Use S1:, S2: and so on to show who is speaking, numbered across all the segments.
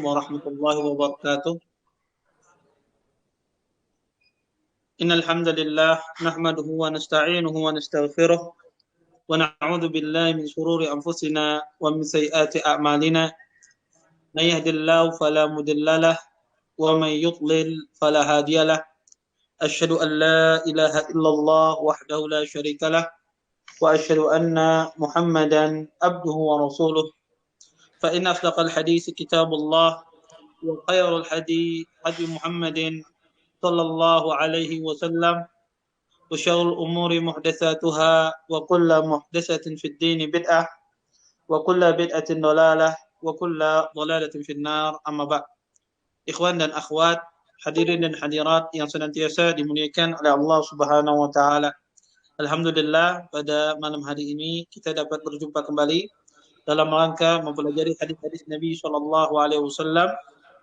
S1: warahmatullahi wabarakatuh. Innal hamdalillah nahmaduhu wa nasta'inuhu wa nastaghfiruh wa na'udzu billahi min shururi anfusina wa min sayyiati a'malina. May yahdihillahu fala mudhillalah wa may yudlil fala hadiyalah. Asyhadu an la ilaha illallah wahdahu la syarikalah wa asyhadu anna Muhammadan abduhu wa rasuluh. Fa inna asdaqal hadits kitabullah wa khairul hadi hadi Muhammadin sallallahu alaihi wasallam wa syarrul umuri muhdatsatuha wa kullu muhdatsatin fid din bid'ah wa kullu bid'atin dhalalah wa kullu dhalalatin finnar. Amma ba'd. Ikhwan dan akhwat, hadirin dan hadirat yang senantiasa dimuliakan oleh Allah Subhanahu wa taala. Alhamdulillah, pada malam hari ini kita dapat berjumpa kembali dalam rangka mempelajari hadis-hadis Nabi sallallahu alaihi wasallam.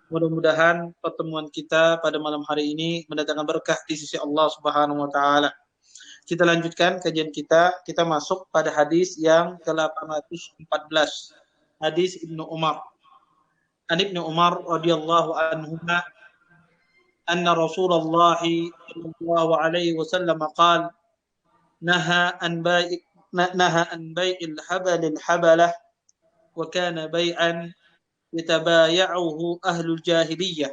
S1: Mudah-mudahan pertemuan kita pada malam hari ini mendatangkan berkah di sisi Allah Subhanahu wa taala. Kita lanjutkan kajian kita. Kita masuk pada hadis yang ke-814. Hadis Ibnu Umar. An Ibnu Umar radhiyallahu anhuma anna Rasulullah sallallahu alaihi wasallam qala naha an bai'il habalil habalah wa kana bai'an يتبايعه أهل الجاهلية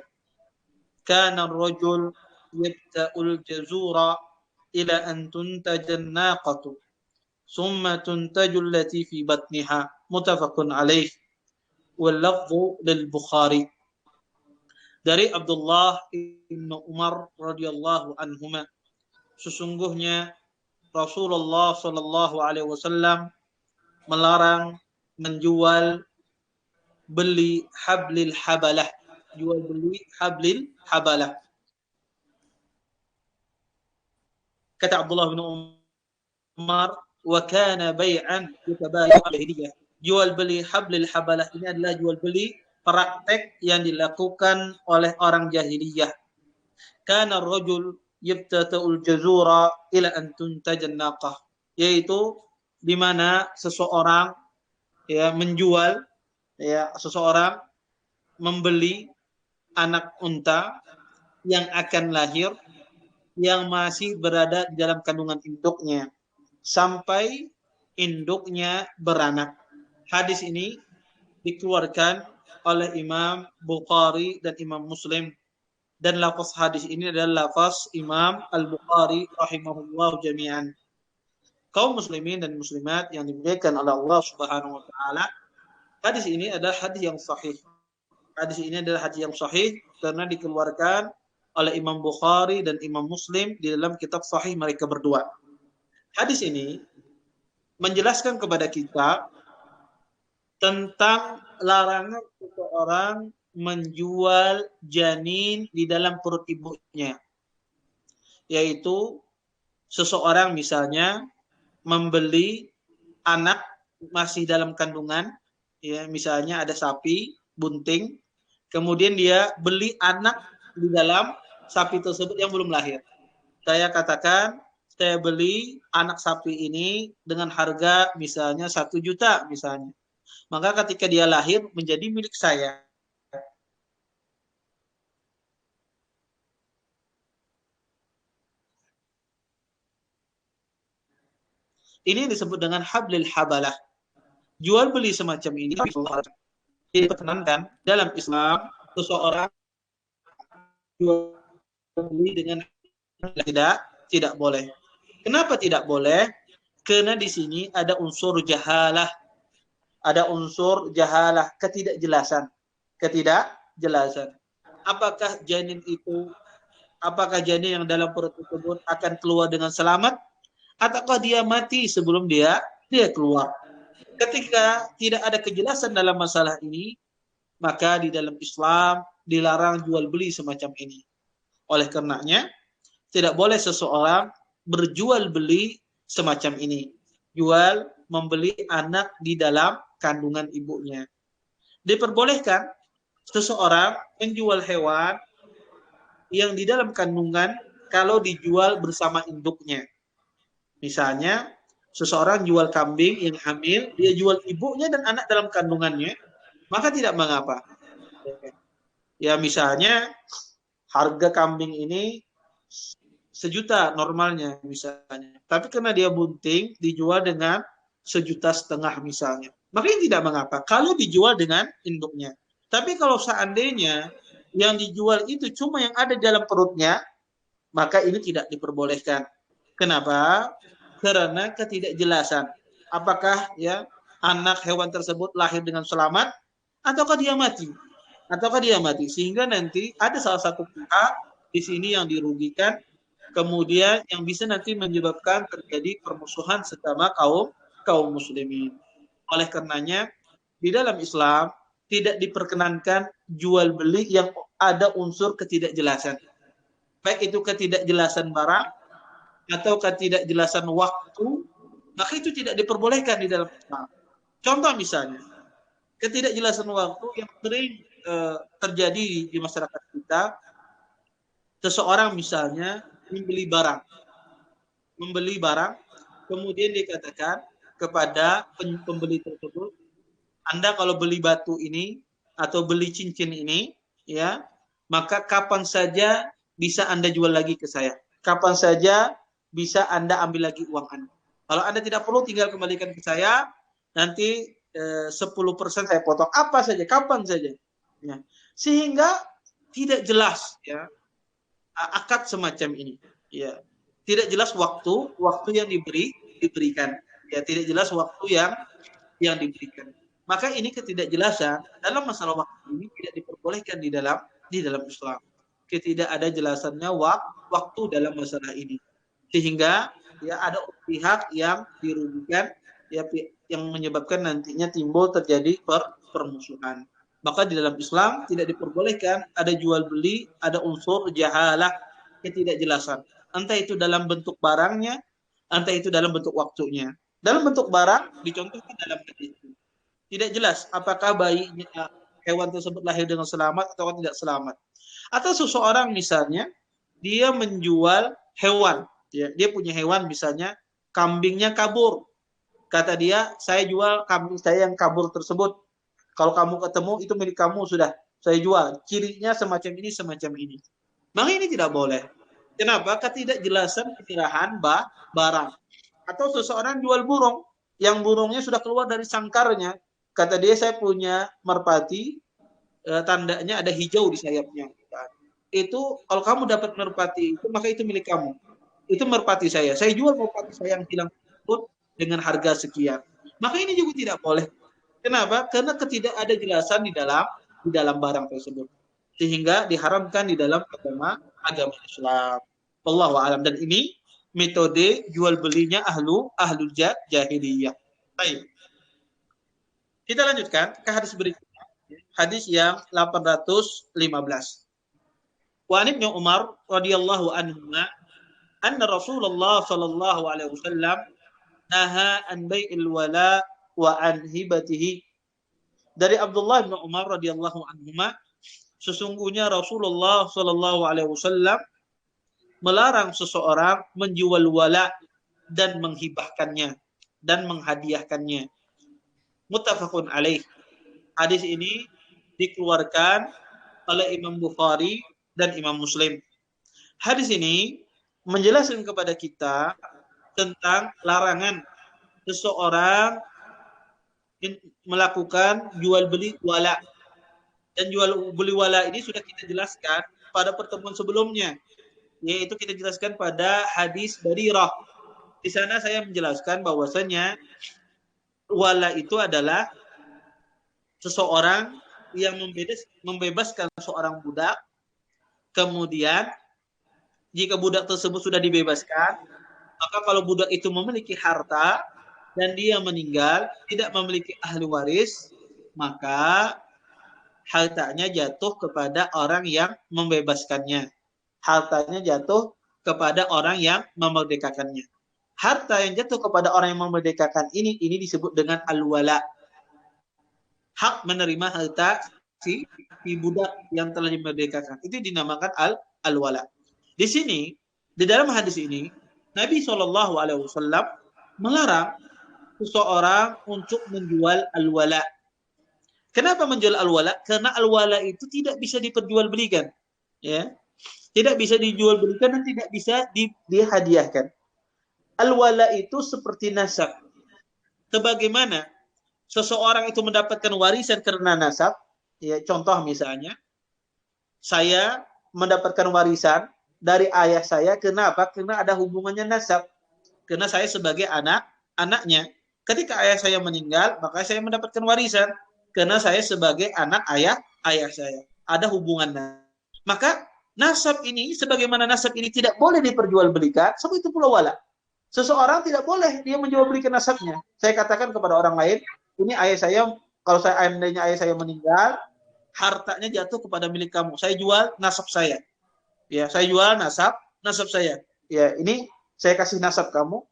S1: كان الرجل يبتأ الجزور إلى أن تنتج الناقة ثم تنتج التي في بطنها متفق عليه واللفظ للبخاري. Dari Abdullah bin Umar radhiyallahu anhuma, sesungguhnya Rasulullah sallallahu alaihi wasallam melarang menjual beli hablil habalah, jual beli hablil habalah. Kata Abdullah bin Umar, wa kana bai'an yatabayu al-jahiliyah. Jual beli hablil habalah ini adalah jual beli praktek yang dilakukan oleh orang jahiliyah. Kana ar-rajul yabtata'ul jazura ila an tuntajan naqah, yaitu di mana seseorang menjual, seseorang membeli anak unta yang akan lahir, yang masih berada di dalam kandungan induknya sampai induknya beranak. Hadis ini dikeluarkan oleh Imam Bukhari dan Imam Muslim, dan lafaz hadis ini adalah lafaz Imam Al-Bukhari rahimahullah jami'an. Kaum muslimin dan muslimat yang dimuliakan oleh Allah Subhanahu wa taala, hadis ini adalah hadis yang sahih. Hadis ini adalah hadis yang sahih karena dikeluarkan oleh Imam Bukhari dan Imam Muslim di dalam kitab sahih mereka berdua. Hadis ini menjelaskan kepada kita tentang larangan seseorang menjual janin di dalam perut ibunya. Yaitu seseorang misalnya membeli anak masih dalam kandungan, misalnya ada sapi bunting, kemudian dia beli anak di dalam sapi tersebut yang belum lahir. Saya katakan, saya beli anak sapi ini dengan harga misalnya 1 juta misalnya. Maka ketika dia lahir menjadi milik saya. Ini disebut dengan hablil habalah. Jual beli semacam ini diperkenankan dalam Islam. Seseorang jual beli dengan tidak boleh. Kenapa tidak boleh? Karena di sini ada unsur jahalah. Ada unsur jahalah, ketidakjelasan. Apakah janin yang dalam perut tersebut akan keluar dengan selamat, ataukah dia mati sebelum dia keluar? Ketika tidak ada kejelasan dalam masalah ini, maka di dalam Islam dilarang jual beli semacam ini. Oleh karenanya, tidak boleh seseorang berjual beli semacam ini. Jual membeli anak di dalam kandungan ibunya. Diperbolehkan seseorang menjual hewan yang di dalam kandungan kalau dijual bersama induknya. Misalnya, seseorang jual kambing yang hamil, dia jual ibunya dan anak dalam kandungannya, maka tidak mengapa. Ya misalnya harga kambing ini 1 juta normalnya misalnya. Tapi karena dia bunting, dijual dengan 1,5 juta misalnya. Makanya tidak mengapa kalau dijual dengan induknya. Tapi kalau seandainya yang dijual itu cuma yang ada di dalam perutnya, maka ini tidak diperbolehkan. Kenapa? Karena ketidakjelasan. Apakah ya anak hewan tersebut lahir dengan selamat ataukah dia mati? Ataukah dia mati? Sehingga nanti ada salah satu pihak di sini yang dirugikan, kemudian yang bisa nanti menyebabkan terjadi permusuhan sesama kaum muslimin. Oleh karenanya di dalam Islam tidak diperkenankan jual beli yang ada unsur ketidakjelasan. Baik itu ketidakjelasan barang atau ketidakjelasan waktu, maka itu tidak diperbolehkan di dalam Islam. Contoh misalnya, ketidakjelasan waktu yang sering terjadi di masyarakat kita, seseorang misalnya membeli barang, kemudian dikatakan kepada pembeli tersebut, Anda kalau beli batu ini atau beli cincin ini, ya, maka kapan saja bisa Anda jual lagi ke saya. Kapan saja bisa Anda ambil lagi uang Anda. Kalau Anda tidak perlu, tinggal kembalikan ke saya, nanti 10% saya potong. Apa saja, kapan saja. Ya. Sehingga tidak jelas ya akad semacam ini. Ya. Tidak jelas waktu yang diberikan. Ya, tidak jelas waktu yang diberikan. Maka ini ketidakjelasan dalam masalah waktu ini tidak diperbolehkan di dalam Islam. Tidak ada jelasannya waktu dalam masalah ini. Sehingga ya ada pihak yang dirugikan, ya yang menyebabkan nantinya timbul terjadi permusuhan. Maka di dalam Islam tidak diperbolehkan ada jual beli, ada unsur jahalah, ketidakjelasan. Entah itu dalam bentuk barangnya, entah itu dalam bentuk waktunya. Dalam bentuk barang dicontohkan dalam hadis itu. Tidak jelas apakah bayinya hewan tersebut lahir dengan selamat atau tidak selamat. Atau seseorang misalnya dia menjual hewan, ya, dia punya hewan misalnya kambingnya kabur. Kata dia, saya jual kambing saya yang kabur tersebut. Kalau kamu ketemu itu milik kamu, sudah saya jual. Cirinya semacam ini, semacam ini. Maka ini tidak boleh. Kenapa? Ketidakjelasan penyerahan barang. Atau seseorang jual burung, yang burungnya sudah keluar dari sangkarnya. Kata dia, saya punya merpati, tandanya ada hijau di sayapnya. Itu kalau kamu dapat merpati itu, maka itu milik kamu. Itu merpati saya. Saya jual merpati saya yang hilang tersebut dengan harga sekian. Maka ini juga tidak boleh. Kenapa? Karena tidak ada jelasan di dalam barang tersebut. Sehingga diharamkan di dalam agama Islam. Wallahu a'lam. Dan ini metode jual belinya ahlul jahiliyah. Baik. Kita lanjutkan ke hadis berikutnya. Hadis yang 815. Wa an Ibnu Umar radhiyallahu anhuma anna Rasulullah sallallahu alaihi wasallam naha an bai'il wala wa an hibatihi. Dari Abdullah bin Umar radhiyallahu anhuma, sesungguhnya Rasulullah sallallahu alaihi wasallam melarang seseorang menjual wala dan menghibahkannya dan menghadiahkannya. Muttafaqun alaih. Hadis ini dikeluarkan oleh Imam Bukhari dan Imam Muslim. Hadis ini menjelaskan kepada kita tentang larangan seseorang melakukan jual beli wala. Dan jual beli wala ini sudah kita jelaskan pada pertemuan sebelumnya, yaitu kita jelaskan pada hadis Barirah. Di sana saya menjelaskan bahwasanya wala itu adalah seseorang yang membebaskan seorang budak, kemudian jika budak tersebut sudah dibebaskan, maka kalau budak itu memiliki harta dan dia meninggal tidak memiliki ahli waris, maka hartanya jatuh kepada orang yang membebaskannya. Hartanya jatuh kepada orang yang memerdekakannya. Harta yang jatuh kepada orang yang memerdekakan ini disebut dengan al-wala. Hak menerima harta si budak yang telah dimerdekakan. Itu dinamakan al-wala. Di sini, di dalam hadis ini, Nabi SAW melarang seseorang untuk menjual al-wala. Kenapa menjual al-wala? Karena al-wala itu tidak bisa diperjualbelikan, ya. Tidak bisa dijual-belikan dan tidak bisa dihadiahkan. Al-wala itu seperti nasab. Sebagaimana seseorang itu mendapatkan warisan karena nasab, ya, contoh misalnya, saya mendapatkan warisan dari ayah saya, kenapa? Karena ada hubungannya nasab. Karena saya sebagai anaknya. Ketika ayah saya meninggal, maka saya mendapatkan warisan. Karena saya sebagai anak ayah saya. Ada hubungannya. Maka nasab ini, sebagaimana nasab ini tidak boleh diperjualbelikan, sebab itu pula wala. Seseorang tidak boleh dia menjualbelikan nasabnya. Saya katakan kepada orang lain, ini ayah saya, kalau ayah saya meninggal, hartanya jatuh kepada milik kamu. Saya jual nasab saya. Ya, saya jual nasab saya. Ya, ini saya kasih nasab kamu.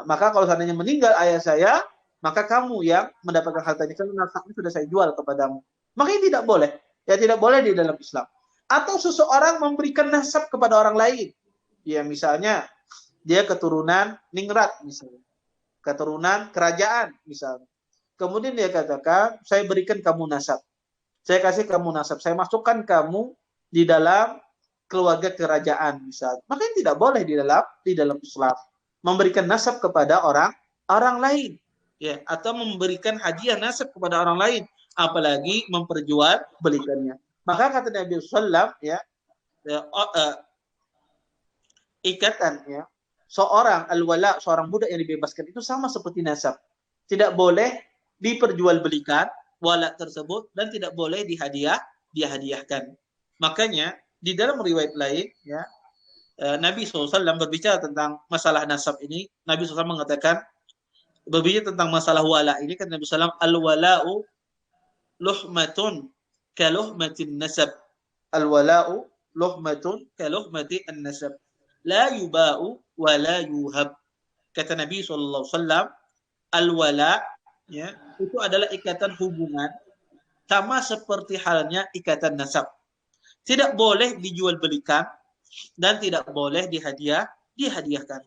S1: Maka kalau seandainya meninggal ayah saya, maka kamu yang mendapatkan hartanya, karena nasabnya sudah saya jual kepadamu. Maka ini tidak boleh. Ya, tidak boleh di dalam Islam. Atau seseorang memberikan nasab kepada orang lain. Ya, misalnya dia keturunan ningrat misalnya. Keturunan kerajaan misalnya. Kemudian dia katakan, saya berikan kamu nasab. Saya kasih kamu nasab. Saya masukkan kamu di dalam keluarga kerajaan misalnya. Maka ini tidak boleh di dalam Islam. Memberikan nasab kepada orang lain, ya, atau memberikan hadiah nasab kepada orang lain, apalagi memperjualbelikannya. Maka kata Nabi sallallahu alaihi wasallam, ya, ikatan, ya, seorang al-wala, seorang budak yang dibebaskan itu sama seperti nasab. Tidak boleh diperjualbelikan wala tersebut dan tidak boleh dihadiahkan. Makanya di dalam riwayat lain, ya, Nabi SAW berbicara tentang masalah nasab ini. Nabi SAW mengatakan, berbicara tentang masalah wala ini, kan Nabi SAW, al-wala'u luhmatun kaluhmatin nasab. Al-wala'u luhmatun kaluhmatin nasab. La yuba'u wa la yuhab. Kata Nabi SAW, al-wala, ya, itu adalah ikatan hubungan sama seperti halnya ikatan nasab. Tidak boleh dijual belikan dan tidak boleh dihadiahkan.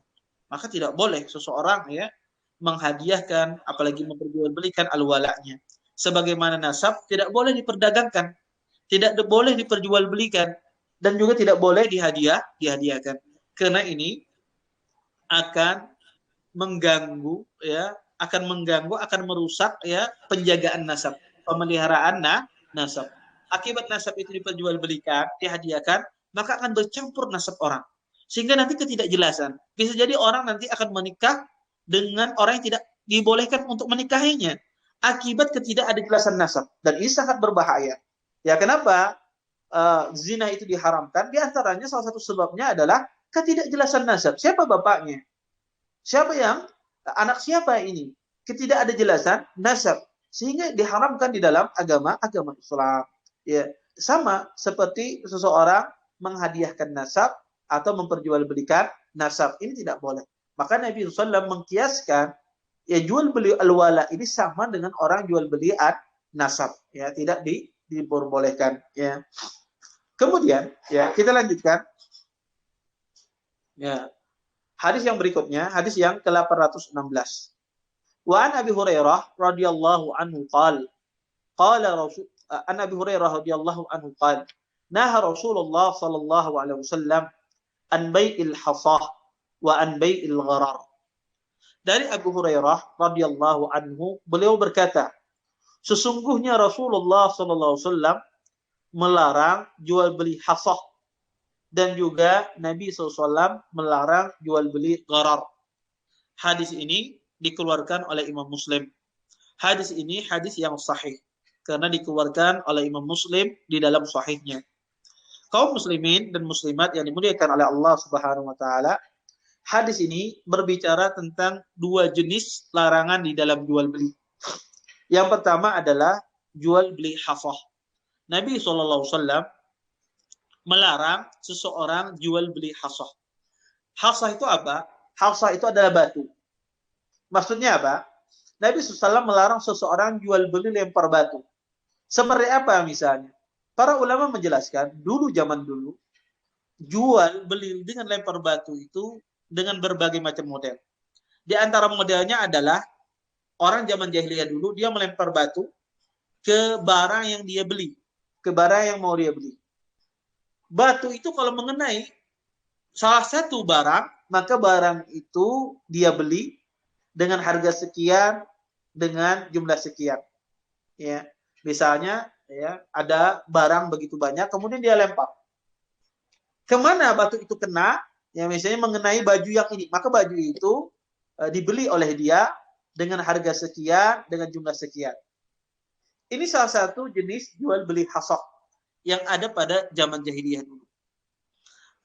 S1: Maka tidak boleh seseorang, ya, menghadiahkan apalagi memperjualbelikan al-wala'nya. Sebagaimana nasab tidak boleh diperdagangkan, tidak boleh diperjualbelikan dan juga tidak boleh dihadiahkan. Karena ini akan mengganggu, ya, akan merusak, ya, penjagaan nasab, pemeliharaan nasab. Akibat nasab itu diperjualbelikan, dihadiahkan, maka akan bercampur nasab orang. Sehingga nanti ketidakjelasan. Bisa jadi orang nanti akan menikah dengan orang yang tidak dibolehkan untuk menikahinya. Akibat ketidakjelasan nasab. Dan ini sangat berbahaya. Ya, kenapa zina itu diharamkan? Di antaranya salah satu sebabnya adalah ketidakjelasan nasab. Siapa bapaknya? Siapa yang, anak siapa ini? Tidak ada jelasan nasab. Sehingga diharamkan di dalam agama Islam. Ya, sama seperti seseorang menghadiahkan nasab atau memperjualbelikan nasab, ini tidak boleh. Maka Nabi SAW mengkiaskan, ya, jual beli al-wala ini sama dengan orang jual beli nasab, ya, tidak diperbolehkan, ya. Kemudian, ya, kita lanjutkan, ya, hadis yang berikutnya, hadis yang ke-816. Wa an Abi Hurairah radhiyallahu anhu qala Rasul an Abi Hurairah radhiyallahu anhu qala naha Rasulullah sallallahu alaihi wasallam an bai'il hasah wa an bai'il gharar. Dari Abu Hurairah radhiyallahu anhu, beliau berkata, sesungguhnya Rasulullah sallallahu alaihi wasallam melarang jual beli hasah dan juga Nabi SAW melarang jual beli gharar. Hadis ini dikeluarkan oleh Imam Muslim. Hadis ini hadis yang sahih karena dikeluarkan oleh Imam Muslim di dalam sahihnya. Kaum muslimin dan muslimat yang dimuliakan oleh Allah Subhanahu wa taala, hadis ini berbicara tentang dua jenis larangan di dalam jual beli. Yang pertama adalah jual beli hasah. Nabi SAW melarang seseorang jual beli hasah. Hasah itu apa? Hasah itu adalah batu. Maksudnya apa? Nabi SAW melarang seseorang jual beli lempar batu. Seperti apa misalnya? Para ulama menjelaskan, zaman dulu, jual beli dengan lempar batu itu dengan berbagai macam model. Di antara modelnya adalah orang zaman jahiliyah dulu, dia melempar batu, ke barang yang dia beli, ke barang yang mau dia beli. Batu itu kalau mengenai salah satu barang, maka barang itu dia beli dengan harga sekian, dengan jumlah sekian. Ya, misalnya ya ada barang begitu banyak, kemudian dia lempar. Kemana batu itu kena? Ya misalnya mengenai baju yang ini, maka baju itu dibeli oleh dia dengan harga sekian, dengan jumlah sekian. Ini salah satu jenis jual beli hasad yang ada pada zaman jahiliyah dulu.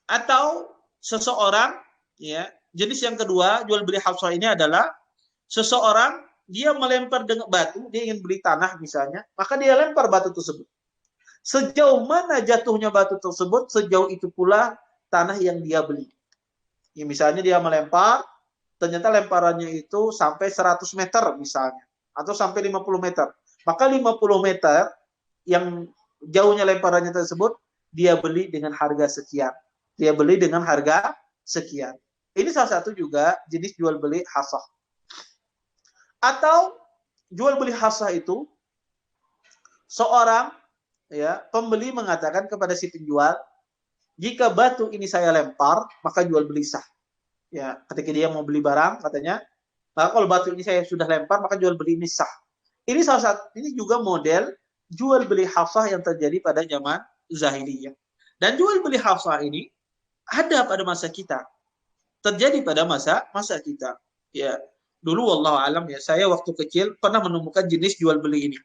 S1: Atau seseorang, ya jenis yang kedua jual beli hasad ini adalah seseorang dia melempar dengan batu, dia ingin beli tanah misalnya, maka dia lempar batu tersebut. Sejauh mana jatuhnya batu tersebut, sejauh itu pula tanah yang dia beli. Ya, misalnya dia melempar, ternyata lemparannya itu sampai 100 meter misalnya, atau sampai 50 meter. Maka 50 meter yang jauhnya lemparannya tersebut, dia beli dengan harga sekian. Dia beli dengan harga sekian. Ini salah satu juga jenis jual beli hasah. Atau jual beli hasah itu, seorang ya pembeli mengatakan kepada si penjual, jika batu ini saya lempar, maka jual beli sah. Ya, ketika dia mau beli barang, katanya, maka kalau batu ini saya sudah lempar, maka jual beli ini sah. Ini salah satu, ini juga model jual beli hafsah yang terjadi pada zaman Zahiliyah. Dan jual beli hafsah ini ada pada masa kita, terjadi pada masa kita. Ya, dulu wallahu alam ya, saya waktu kecil pernah menemukan jenis jual beli ini.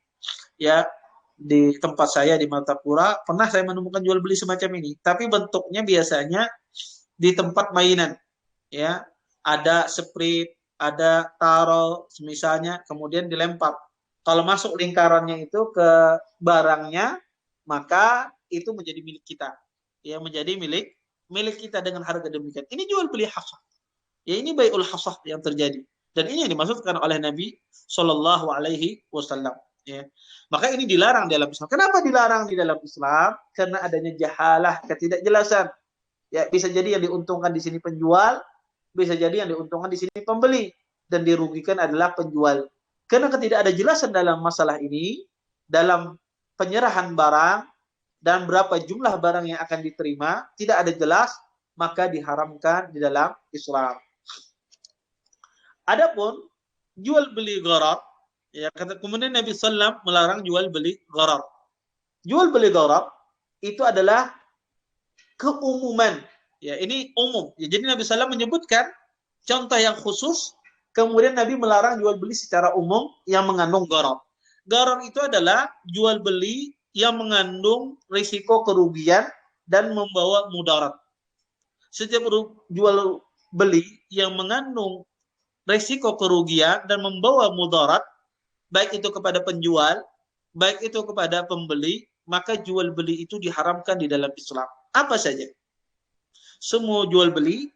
S1: Ya, di tempat saya di Martapura pernah saya menemukan jual beli semacam ini, tapi bentuknya biasanya di tempat mainan. Ya, ada sprit, ada taro, misalnya, kemudian dilempar. Kalau masuk lingkarannya itu ke barangnya, maka itu menjadi milik kita. Ya, menjadi milik kita dengan harga demikian. Ini jual beli hasah. Ya, ini bai'ul hasah yang terjadi. Dan ini yang dimaksudkan oleh Nabi Shallallahu Alaihi Wasallam. Ya. Maka ini dilarang dalam Islam. Kenapa dilarang di dalam Islam? Karena adanya jahalah, ketidakjelasan. Ya, bisa jadi yang diuntungkan di sini penjual, bisa jadi yang diuntungkan di sini pembeli, dan dirugikan adalah penjual. Karena tidak ada jelasan dalam masalah ini, dalam penyerahan barang dan berapa jumlah barang yang akan diterima, tidak ada jelas, maka diharamkan di dalam Islam. Adapun jual beli gharar, ya kemudian Nabi SAW melarang jual beli gharar. Jual beli gharar itu adalah keumuman. Ya, ini umum. Ya, jadi Nabi SAW menyebutkan contoh yang khusus, kemudian Nabi melarang jual beli secara umum yang mengandung gharar. Gharar itu adalah jual beli yang mengandung risiko kerugian dan membawa mudarat. Setiap jual beli yang mengandung risiko kerugian dan membawa mudarat, baik itu kepada penjual, baik itu kepada pembeli, maka jual beli itu diharamkan di dalam Islam. Apa saja? Semua jual beli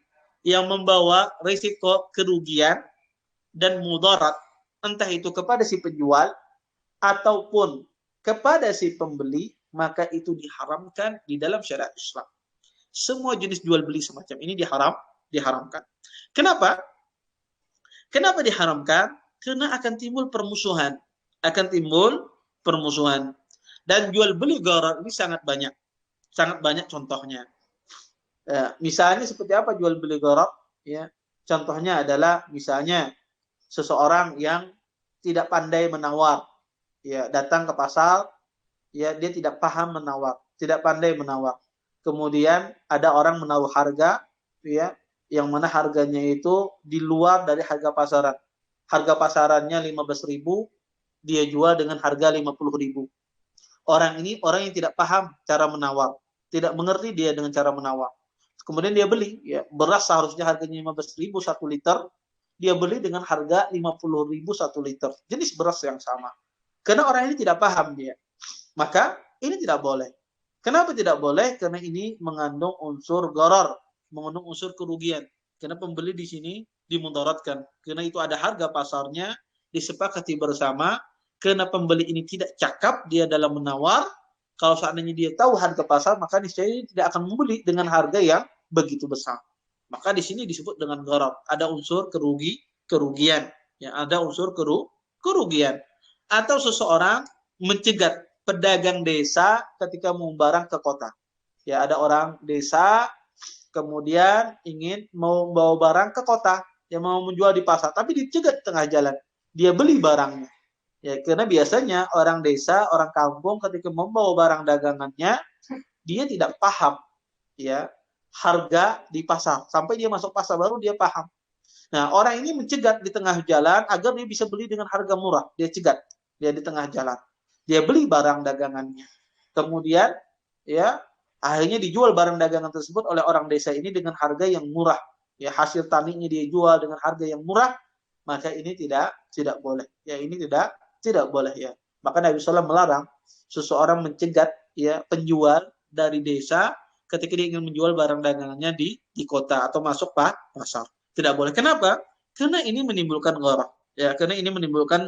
S1: yang membawa risiko kerugian dan mudarat, entah itu kepada si penjual ataupun kepada si pembeli, maka itu diharamkan di dalam syariat Islam. Semua jenis jual beli semacam ini diharamkan. Kenapa? Kenapa diharamkan? Karena akan timbul permusuhan. Akan timbul permusuhan. Dan jual beli gharar ini sangat banyak. Sangat banyak contohnya. Ya, misalnya seperti apa jual beli gharar? Ya, contohnya adalah misalnya seseorang yang tidak pandai menawar. Ya, datang ke pasar, ya dia tidak paham menawar, tidak pandai menawar. Kemudian ada orang menaruh harga, ya, yang mana harganya itu di luar dari harga pasaran. Harga pasarannya 15.000, dia jual dengan harga 50.000. Orang ini orang yang tidak paham cara menawar, tidak mengerti dia dengan cara menawar. Kemudian dia beli, ya, beras seharusnya harganya 15.000 1 liter, dia beli dengan harga 50.000 1 liter. Jenis beras yang sama. Karena orang ini tidak paham dia. Maka ini tidak boleh. Kenapa tidak boleh? Karena ini mengandung unsur gharar, mengandung unsur kerugian. Karena pembeli di sini dimudaratkan. Karena itu ada harga pasarnya, disepakati bersama. Karena pembeli ini tidak cakap dia dalam menawar. Kalau seandainya dia tahu harga pasar, maka niscaya tidak akan membeli dengan harga yang begitu besar. Maka di sini disebut dengan gharar. Ada unsur kerugian. Ya, ada unsur kerugian. Atau seseorang mencegat pedagang desa ketika mau barang ke kota. Ya, ada orang desa kemudian ingin mau bawa barang ke kota, yang mau menjual di pasar, tapi dicegat tengah jalan. Dia beli barangnya. Ya, karena biasanya orang desa, orang kampung ketika membawa barang dagangannya, dia tidak paham ya harga di pasar. Sampai dia masuk pasar baru dia paham. Nah, orang ini mencegat di tengah jalan agar dia bisa beli dengan harga murah. Dia cegat dia di tengah jalan. Dia beli barang dagangannya. Kemudian ya akhirnya dijual barang dagangan tersebut oleh orang desa ini dengan harga yang murah. Ya, hasil taninya dia jual dengan harga yang murah, maka ini tidak boleh. Ya, ini tidak boleh ya. Maka Nabi SAW melarang seseorang mencegat ya penjual dari desa ketika dia ingin menjual barang dagangannya di kota atau masuk pasar. Tidak boleh. Kenapa? Karena ini menimbulkan gharar. Ya, karena ini menimbulkan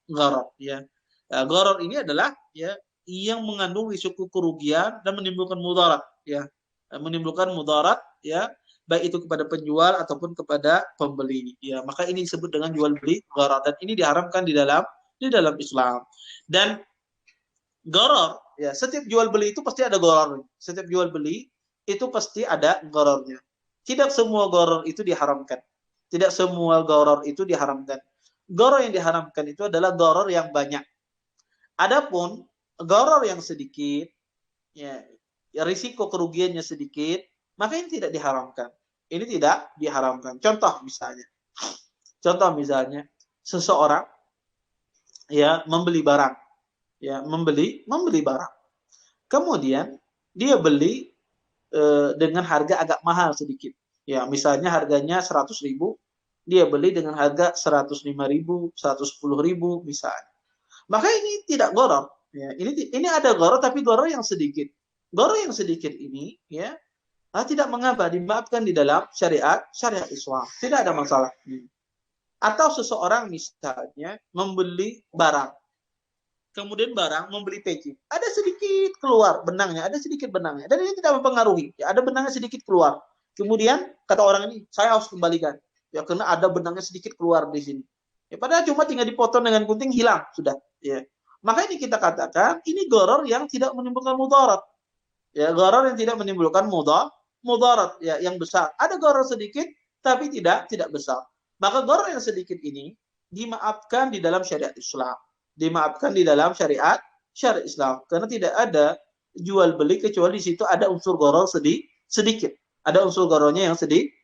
S1: gharar. Ya, gharar ini adalah ya yang mengandung risiko kerugian dan menimbulkan mudarat. Ya, menimbulkan mudarat. Ya, baik itu kepada penjual ataupun kepada pembeli. Ya, maka ini disebut dengan jual beli gharar dan ini diharamkan di dalam Islam. Dan gharar, ya setiap jual beli itu pasti ada gharar. Setiap jual beli itu pasti ada ghararnya. Tidak semua gharar itu diharamkan. Tidak semua gharar itu diharamkan. Gharar yang diharamkan itu adalah gharar yang banyak. Adapun gharar yang sedikit, ya risiko kerugiannya sedikit, maka ini tidak diharamkan. Ini tidak diharamkan. Contoh misalnya seseorang ya membeli barang, ya membeli barang. Kemudian dia beli dengan harga agak mahal sedikit. Ya, misalnya harganya 100.000, dia beli dengan harga 105.000, 110.000 misalnya. Maka ini tidak gharar. Ya, ini ada gharar tapi gharar yang sedikit. Gharar yang sedikit ini ya tidak mengapa dimaafkan di dalam syariat Islam. Tidak ada masalah. Atau seseorang misalnya membeli barang, kemudian barang membeli peci, ada sedikit keluar benangnya, dan ini tidak mempengaruhi. Ya, ada benangnya sedikit keluar. Kemudian kata orang ini, saya harus kembalikan. Ya, karena ada benangnya sedikit keluar di sini. Ya, padahal cuma tinggal dipotong dengan gunting hilang sudah. Ya. Maka ini kita katakan ini gharar yang tidak menimbulkan mudarat. Ya, gharar yang tidak menimbulkan mudarat ya yang besar. Ada gharar sedikit tapi tidak besar. Maka gharar yang sedikit ini dimaafkan di dalam syariat Islam. Dimaafkan di dalam syariat Islam karena tidak ada jual beli kecuali di situ ada unsur gharar sedikit. Ada unsur ghararnya yang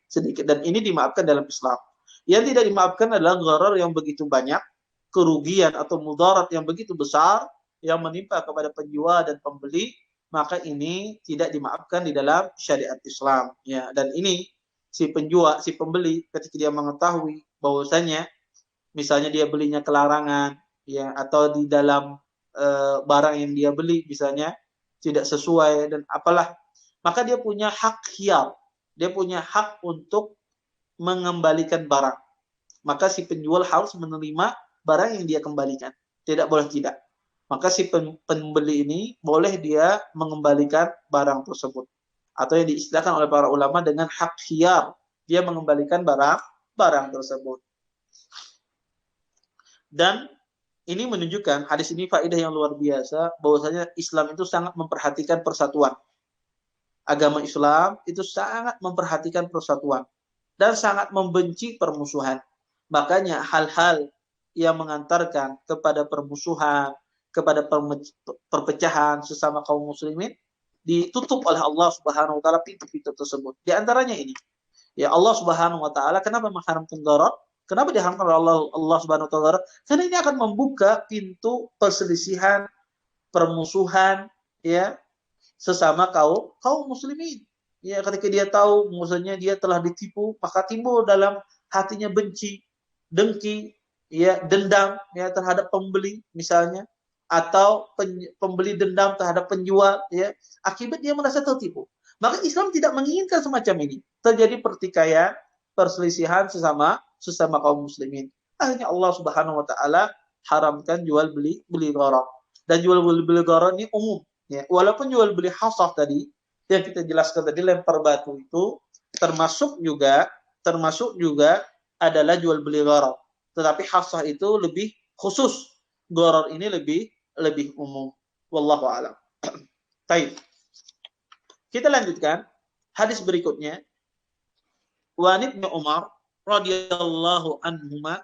S1: sedikit dan ini dimaafkan dalam Islam. Yang tidak dimaafkan adalah gharar yang begitu banyak, kerugian atau mudarat yang begitu besar yang menimpa kepada penjual dan pembeli, maka ini tidak dimaafkan di dalam syariat Islam. Ya, dan ini si pembeli ketika dia mengetahui bahwasanya misalnya dia belinya kelarangan ya atau di dalam barang yang dia beli misalnya tidak sesuai dan apalah, maka dia punya hak khiyar, dia punya hak untuk mengembalikan barang. Maka si penjual harus menerima barang yang dia kembalikan, tidak boleh tidak. Maka si pembeli ini boleh dia mengembalikan barang tersebut atau yang diistilahkan oleh para ulama dengan hak khiyar, dia mengembalikan barang tersebut. Dan ini menunjukkan, hadis ini faedah yang luar biasa, bahwasanya Islam itu sangat memperhatikan persatuan. Agama Islam itu sangat memperhatikan persatuan dan sangat membenci permusuhan. Makanya hal-hal yang mengantarkan kepada permusuhan, kepada perpecahan sesama kaum muslimin ditutup oleh Allah Subhanahu wa taala pintu-pintu tersebut. Di antaranya ini. Ya, Allah Subhanahu wa taala kenapa mengharamkan gharar? Kenapa diharamkan oleh Allah Subhanahu wa taala? Karena ini akan membuka pintu perselisihan, permusuhan ya sesama kaum muslimin. Ya, ketika dia tahu maksudnya dia telah ditipu, maka timbul dalam hatinya benci, dengki, ya, dendam ya terhadap pembeli misalnya atau pembeli dendam terhadap penjual ya, akibat dia merasa tertipu. Maka Islam tidak menginginkan semacam ini. Terjadi pertikaian, perselisihan sesama kaum muslimin. Akhirnya Allah Subhanahu wa taala haramkan jual beli gharar. Dan jual beli gharar ini umum ya. Walaupun jual beli hasah tadi yang kita jelaskan tadi, lempar batu itu termasuk juga adalah jual beli gharar. Tetapi hasah itu lebih khusus. Gharar ini lebih lebih umum. Wallahu a'lam. Baik. Kita lanjutkan hadis berikutnya. Wa Ibnu Umar radhiyallahu anhuma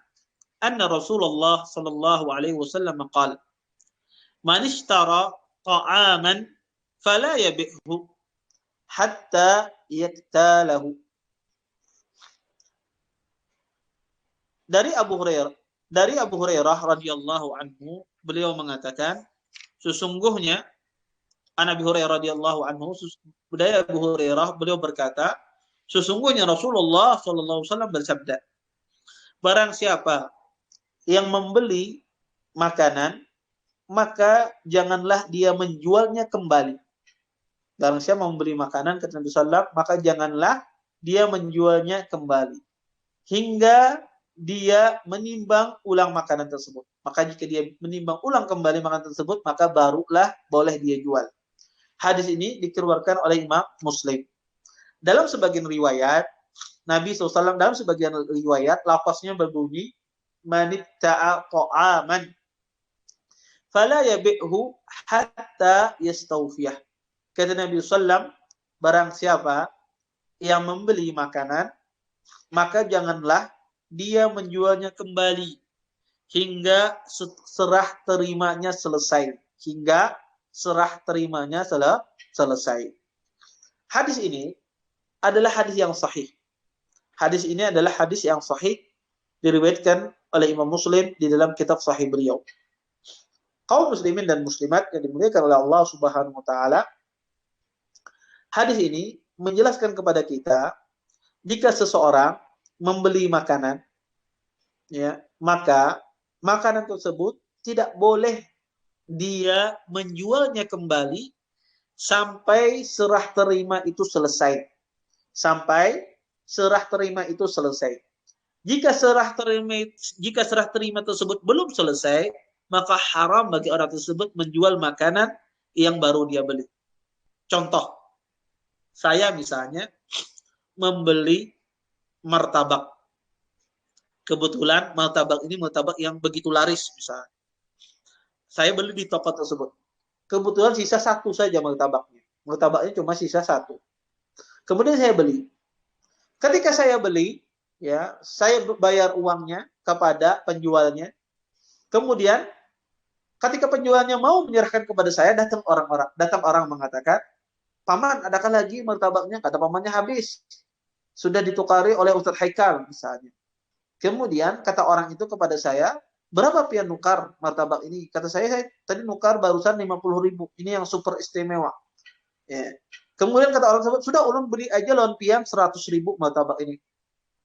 S1: anna Rasulullah sallallahu alaihi wasallam qala man ishtara ta'aman fala yabi'hu hatta yaktalahu. Dari Abu Hurairah radhiyallahu anhu, beliau mengatakan, sesungguhnya Nabi Hurairah radhiyallahu anhu, dari Abu Hurairah, beliau berkata, sesungguhnya Rasulullah sallallahu alaihi wasallam bersabda, barang siapa yang membeli makanan, maka janganlah dia menjualnya kembali. Barang siapa membeli makanan, kata Nabi sallallahu alaihi wasallam, maka janganlah dia menjualnya kembali hingga dia menimbang ulang makanan tersebut. Maka jika dia menimbang ulang kembali makanan tersebut, maka barulah boleh dia jual. Hadis ini dikeluarkan oleh Imam Muslim. Dalam sebagian riwayat, Nabi SAW dalam sebagian riwayat, lafaznya berbunyi, manitta'a ta'aman, fala yabi'hu hatta yastawfiyah. Kata Nabi SAW, barang siapa yang membeli makanan, maka janganlah dia menjualnya kembali hingga serah terimanya selesai. Hingga serah terimanya selesai. Hadis ini adalah hadis yang sahih. Hadis ini adalah hadis yang sahih, diriwayatkan oleh Imam Muslim di dalam kitab sahih beliau. Kaum muslimin dan muslimat yang dimuliakan oleh Allah Subhanahu wa taala, hadis ini menjelaskan kepada kita, jika seseorang membeli makanan, ya, maka makanan tersebut tidak boleh dia menjualnya kembali sampai serah terima itu selesai. Sampai serah terima itu selesai. Jika serah terima tersebut belum selesai, maka haram bagi orang tersebut menjual makanan yang baru dia beli. Contoh, saya misalnya membeli martabak. Kebetulan martabak ini martabak yang begitu laris misalnya. Saya beli di toko tersebut. Kebetulan sisa satu saja martabaknya. Martabaknya cuma sisa satu. Kemudian saya beli. Ketika saya beli, ya, saya bayar uangnya kepada penjualnya. Kemudian ketika penjualnya mau menyerahkan kepada saya, datang orang mengatakan, "Paman, adakah lagi martabaknya?" Kata pamannya, "Habis. Sudah ditukari oleh Ustadz Haikal," misalnya. Kemudian kata orang itu kepada saya, "Berapa pian nukar martabak ini?" Kata saya tadi nukar barusan 50.000. Ini yang super istimewa. Ya. Kemudian kata orang tersebut, "Sudah ulun beli aja lawan pian 100.000 martabak ini.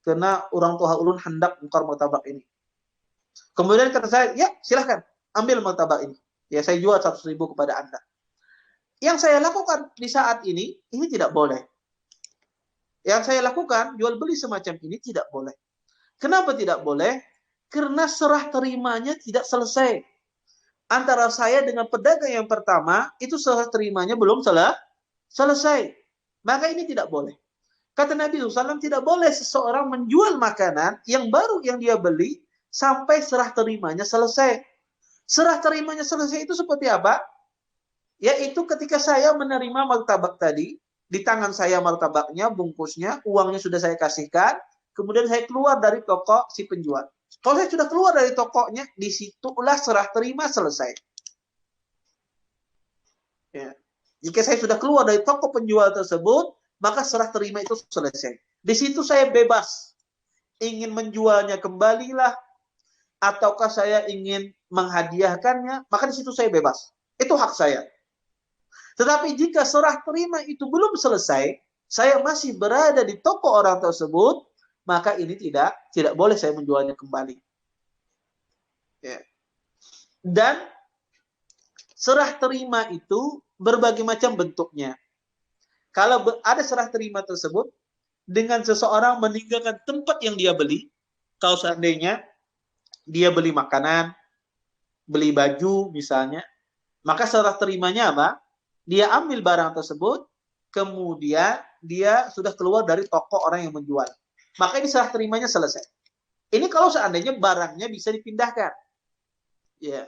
S1: Karena orang tua ulun hendak nukar martabak ini." Kemudian kata saya, "Ya, silahkan ambil martabak ini. Ya, saya jual 100.000 kepada Anda." Yang saya lakukan di saat ini tidak boleh. Yang saya lakukan, jual beli semacam ini tidak boleh. Kenapa tidak boleh? Karena serah terimanya tidak selesai. Antara saya dengan pedagang yang pertama, itu serah terimanya belum selesai. Maka ini tidak boleh. Kata Nabi SAW, tidak boleh seseorang menjual makanan yang baru yang dia beli sampai serah terimanya selesai. Serah terimanya selesai itu seperti apa? Yaitu ketika saya menerima martabak tadi, di tangan saya martabaknya, bungkusnya, uangnya sudah saya kasihkan, kemudian saya keluar dari toko si penjual. Kalau saya sudah keluar dari tokonya, disitulah serah terima selesai. Ya. Jika saya sudah keluar dari toko penjual tersebut, maka serah terima itu selesai. Di situ saya bebas. Ingin menjualnya kembalilah, ataukah saya ingin menghadiahkannya, maka di situ saya bebas. Itu hak saya. Tetapi jika serah terima itu belum selesai, saya masih berada di toko orang tersebut, maka ini tidak boleh saya menjualnya kembali. Ya. Dan serah terima itu berbagai macam bentuknya. Kalau ada serah terima tersebut dengan seseorang meninggalkan tempat yang dia beli, kalau seandainya dia beli makanan, beli baju misalnya, maka serah terimanya apa? Dia ambil barang tersebut, kemudian dia sudah keluar dari toko orang yang menjual. Maka ini serah terimanya selesai. Ini kalau seandainya barangnya bisa dipindahkan. Ya.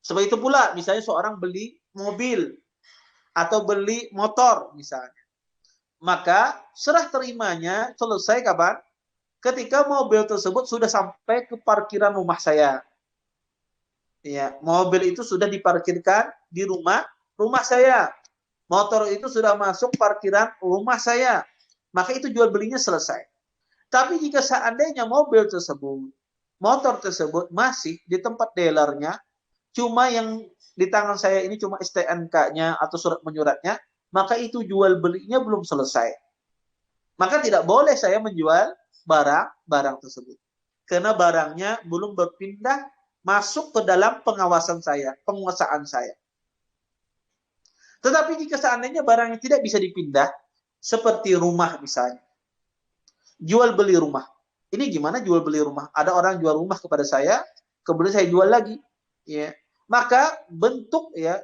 S2: Seperti itu pula misalnya seorang beli mobil atau beli motor misalnya. Maka serah terimanya selesai kapan? Ketika mobil tersebut sudah sampai ke parkiran rumah saya. Ya, mobil itu sudah diparkirkan di rumah saya. Motor itu sudah masuk parkiran rumah saya. Maka itu jual belinya selesai. Tapi jika seandainya mobil tersebut, motor tersebut masih di tempat dealernya, cuma yang di tangan saya ini cuma STNK-nya atau surat menyuratnya, maka itu jual belinya belum selesai. Maka tidak boleh saya menjual barang tersebut. Karena barangnya belum berpindah masuk ke dalam pengawasan saya, penguasaan saya. Tetapi jika seandainya barangnya tidak bisa dipindah, seperti rumah misalnya, jual beli rumah. Ini gimana jual beli rumah? Ada orang jual rumah kepada saya, kemudian saya jual lagi. Ya. Maka bentuk ya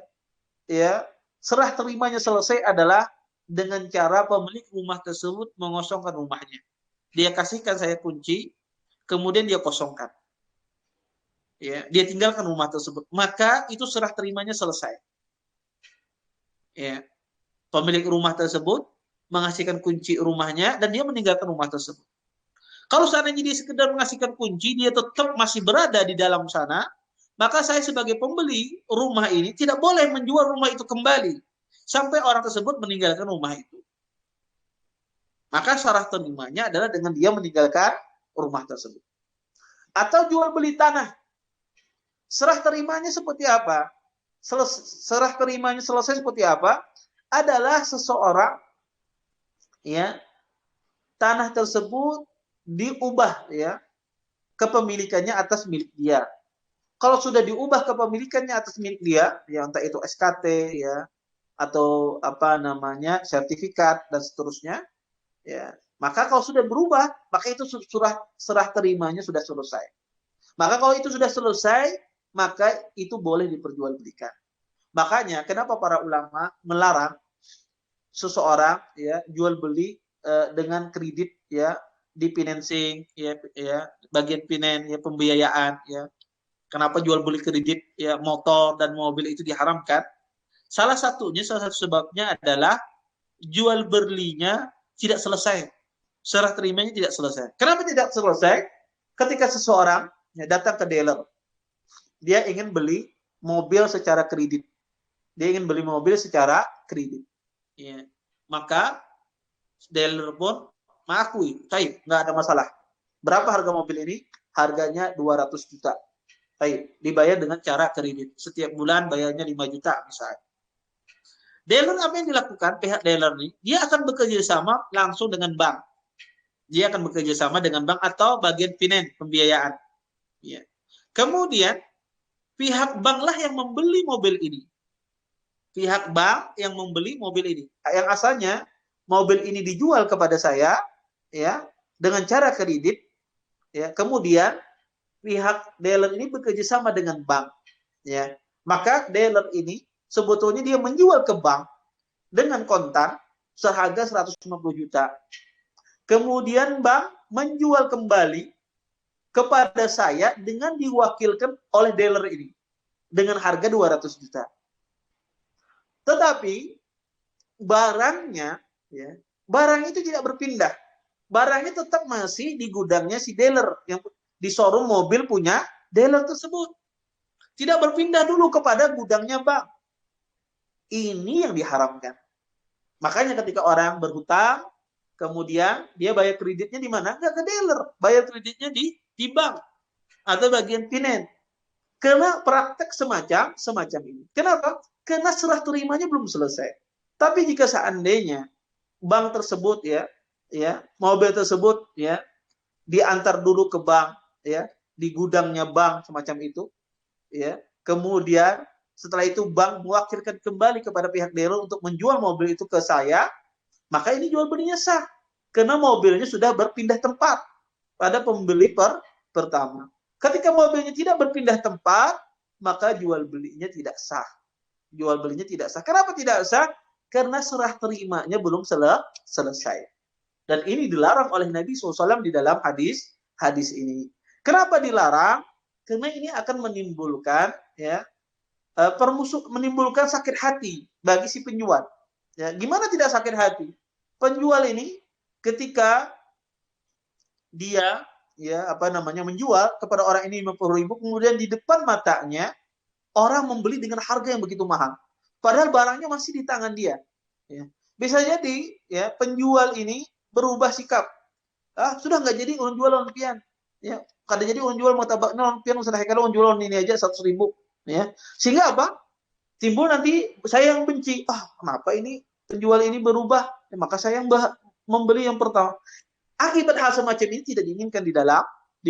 S2: serah terimanya selesai adalah dengan cara pemilik rumah tersebut mengosongkan rumahnya. Dia kasihkan saya kunci, kemudian dia kosongkan. Ya, dia tinggalkan rumah tersebut. Maka itu serah terimanya selesai. Ya, pemilik rumah tersebut mengasihkan kunci rumahnya dan dia meninggalkan rumah tersebut. Kalau seandainya dia sekedar mengasihkan kunci, dia tetap masih berada di dalam sana, maka saya sebagai pembeli rumah ini tidak boleh menjual rumah itu kembali sampai orang tersebut meninggalkan rumah itu. Maka serah terimanya adalah dengan dia meninggalkan rumah tersebut. Atau jual beli tanah. Serah terimanya seperti apa? Serah terimanya selesai seperti apa? Adalah seseorang ya tanah tersebut diubah ya kepemilikannya atas milik dia. Kalau sudah diubah kepemilikannya atas milik dia, ya entah itu SKT ya atau apa namanya sertifikat dan seterusnya, ya maka kalau sudah berubah, maka itu serah terimanya sudah selesai. Maka kalau itu sudah selesai, maka itu boleh diperjualbelikan. Makanya kenapa para ulama melarang seseorang ya jual beli dengan kredit ya di financing ya bagian finan ya pembiayaan ya. Kenapa jual beli kredit ya motor dan mobil itu diharamkan? Salah satu sebabnya adalah jual belinya tidak selesai. Serah terimanya tidak selesai. Kenapa tidak selesai? Ketika seseorang ya, datang ke dealer, dia ingin beli mobil secara kredit. Dia ingin beli mobil secara kredit. Ya. Maka dealer pun mengakui, baik, nggak ada masalah. Berapa harga mobil ini? Harganya 200 juta. Baik, dibayar dengan cara kredit. Setiap bulan bayarnya 5 juta misalnya. Dealer apa yang dilakukan? Pihak dealer ini, dia akan bekerja sama langsung dengan bank. Dia akan bekerja sama dengan bank atau bagian finance, pembiayaan. Ya. Kemudian, pihak bank lah yang membeli mobil ini. Pihak bank yang membeli mobil ini. Yang asalnya, mobil ini dijual kepada saya, ya, dengan cara kredit, ya. Kemudian, pihak dealer ini bekerja sama dengan bank, ya. Maka dealer ini sebetulnya dia menjual ke bank dengan kontan seharga 150 juta. Kemudian bank menjual kembali kepada saya dengan diwakilkan oleh dealer ini dengan harga 200 juta. Tetapi barangnya ya, barang itu tidak berpindah. Barangnya tetap masih di gudangnya si dealer yang di showroom mobil punya dealer tersebut. Tidak berpindah dulu kepada gudangnya bank. Ini yang diharamkan. Makanya ketika orang berhutang, kemudian dia bayar kreditnya di mana? Enggak ke dealer, bayar kreditnya di bank atau bagian finance. Karena praktek semacam ini. Kenapa? Karena serah terimanya belum selesai. Tapi jika seandainya bank tersebut ya mobil tersebut ya diantar dulu ke bank ya di gudangnya bank semacam itu ya kemudian setelah itu bank mewakilkan kembali kepada pihak dealer untuk menjual mobil itu ke saya, maka ini jual belinya sah karena mobilnya sudah berpindah tempat pada pembeli pertama. Ketika mobilnya tidak berpindah tempat, maka jual belinya tidak sah. Jual belinya tidak sah. Kenapa tidak sah? Karena serah terimanya belum selesai. Dan ini dilarang oleh Nabi SAW di dalam hadis ini. Kenapa dilarang? Karena ini akan menimbulkan ya menimbulkan sakit hati bagi si penjual. Ya, gimana tidak sakit hati? Penjual ini ketika dia menjual kepada orang ini 50.000, kemudian di depan matanya orang membeli dengan harga yang begitu mahal. Padahal barangnya masih di tangan dia. Ya. Bisa jadi ya penjual ini berubah sikap. Sudah nggak jadi orang jual orang pian. Ya, kada jadi orang jual martabaknya orang pian, usah kalau orang jual ini aja 100.000. Ya. Sehingga apa? Timbul nanti saya yang benci. Kenapa ini penjual ini berubah? Ya, maka saya yang membeli yang pertama. Akibat hal semacam ini tidak diinginkan di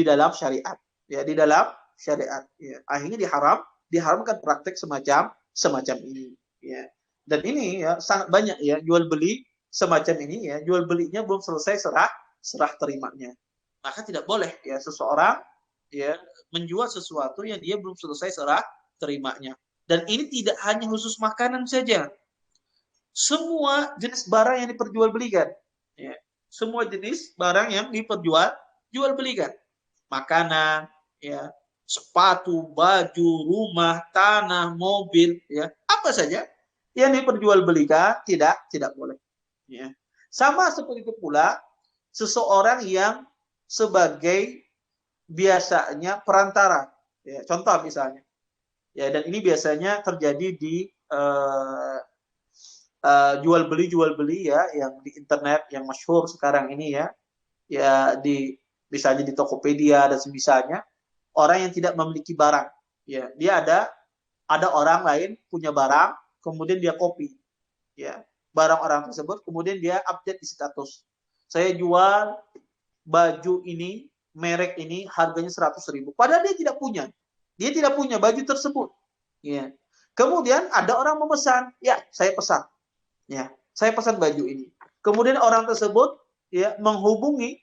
S2: dalam syariat. Ya, di dalam syariat. Ya. Akhirnya diharamkan praktek semacam ini. Ya. Dan ini ya sangat banyak ya jual beli semacam ini ya, jual belinya belum selesai serah terimanya. Maka tidak boleh ya seseorang ya menjual sesuatu yang dia belum selesai serah terimanya. Dan ini tidak hanya khusus makanan saja. Semua jenis barang yang diperjualbelikan. Ya. Semua jenis barang yang diperjualbelikan. Makanan, ya, sepatu, baju, rumah, tanah, mobil, ya, apa saja yang diperjualbelikan tidak boleh. Ya. Sama seperti itu pula seseorang yang sebagai biasanya perantara. Ya, contoh misalnya. Ya, dan ini biasanya terjadi di jual beli ya yang di internet yang masyhur sekarang ini ya misalnya di Tokopedia dan semisalnya, orang yang tidak memiliki barang ya, dia ada orang lain punya barang, kemudian dia copy ya barang orang tersebut, kemudian dia update di status, saya jual baju ini, merek ini harganya 100.000, padahal dia tidak punya baju tersebut ya. Kemudian ada orang memesan, ya saya pesan baju ini. Kemudian orang tersebut ya menghubungi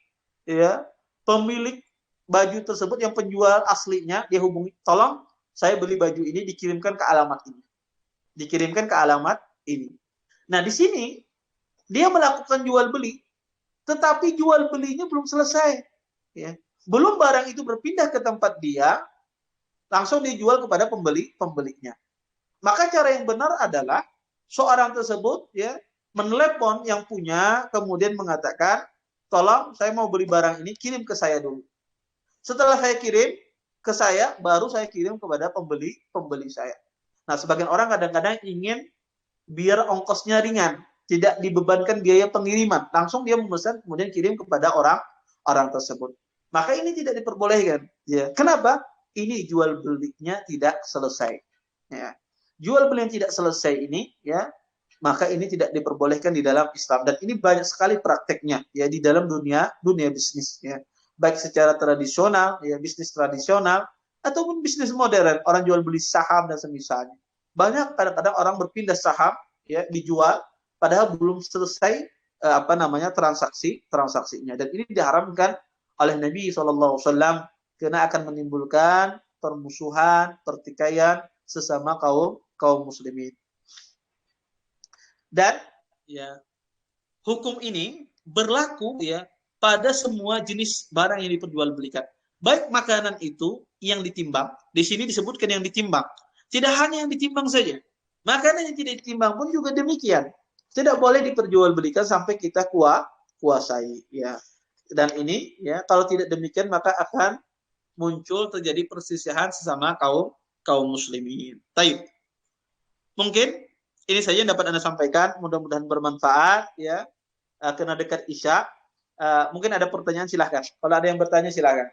S2: ya pemilik baju tersebut yang penjual aslinya, dia hubungi, tolong saya beli baju ini dikirimkan ke alamat ini. Nah, di sini dia melakukan jual beli, tetapi jual belinya belum selesai ya. Belum barang itu berpindah ke tempat dia, langsung dijual kepada pembelinya. Maka cara yang benar adalah seorang tersebut ya menelepon yang punya, kemudian mengatakan, tolong saya mau beli barang ini, kirim ke saya dulu. Setelah saya kirim ke saya, baru saya kirim kepada pembeli saya. Nah, sebagian orang kadang-kadang ingin biar ongkosnya ringan, tidak dibebankan biaya pengiriman, langsung dia memesan kemudian kirim kepada orang tersebut. Maka ini tidak diperbolehkan. Ya. Kenapa? Ini jual belinya tidak selesai. Ya. Jual beli yang tidak selesai ini ya, maka ini tidak diperbolehkan di dalam Islam, dan ini banyak sekali prakteknya ya di dalam dunia bisnis ya, baik secara tradisional ya, bisnis tradisional ataupun bisnis modern, orang jual beli saham dan semisalnya. Banyak kadang-kadang orang berpindah saham ya, dijual padahal belum selesai transaksinya, dan ini diharamkan oleh Nabi SAW karena akan menimbulkan permusuhan, pertikaian sesama kaum muslimin. Dan ya hukum ini berlaku ya pada semua jenis barang yang diperjualbelikan. Baik makanan itu yang ditimbang, di sini disebutkan yang ditimbang. Tidak hanya yang ditimbang saja. Makanan yang tidak ditimbang pun juga demikian. Tidak boleh diperjualbelikan sampai kita kuasai ya. Dan ini ya kalau tidak demikian maka akan muncul terjadi perselisihan sesama kaum muslimin. Baik. Mungkin ini saja yang dapat Anda sampaikan, mudah-mudahan bermanfaat ya. Karena dekat Isya, mungkin ada pertanyaan silahkan. Kalau ada yang bertanya silahkan.